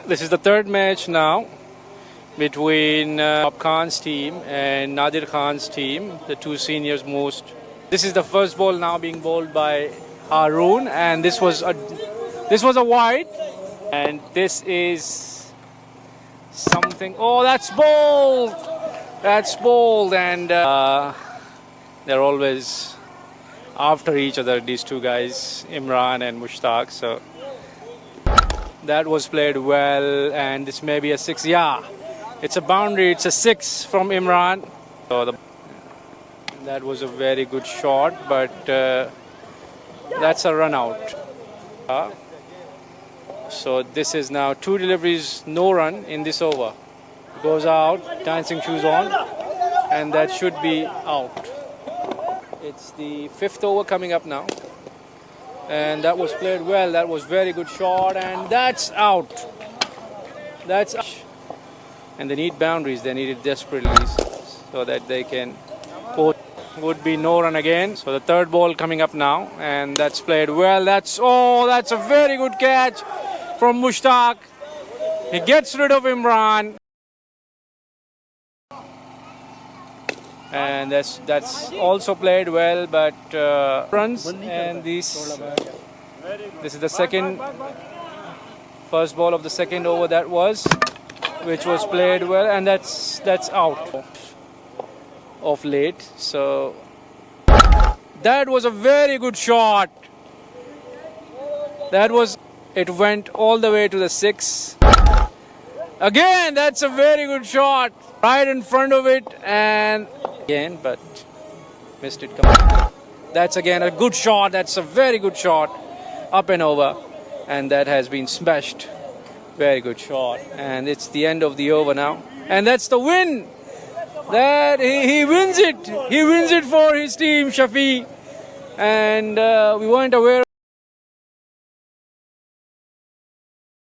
This is the third match now between Bob Khan's team and Nadir Khan's team, the two seniors most. This is the first ball now being bowled by Haroon, and this was a wide, and this is something. Oh, that's bowled. That's bowled, and they're always after each other. These two guys, Imran and Mushtaq. So that was played well, and this may be a six. Yeah, it's a boundary. It's a six from Imran. So that was a very good shot, but that's a run out. So this is now two deliveries, no run in this over. Goes out, dancing shoes on, and that should be out. It's the fifth over coming up now. And that was played well. That was very good shot, and that's out. That's out. And they need boundaries. They need it desperately so that they can post. Would be no run again. So the third ball coming up now, and that's played well. That's a very good catch from Mushtaq. He gets rid of Imran. And that's also played well, but runs, and this is the first ball of the second over which was played well, and that's out of late. So that was a very good shot. It went all the way to the six. Again, that's a very good shot right in front of it, and again, but missed it. That's again a good shot. That's a very good shot, up and over, and that has been smashed. Very good shot, and it's the end of the over now, and that's the win. That he wins it. He wins it for his team, Shafi, and we weren't aware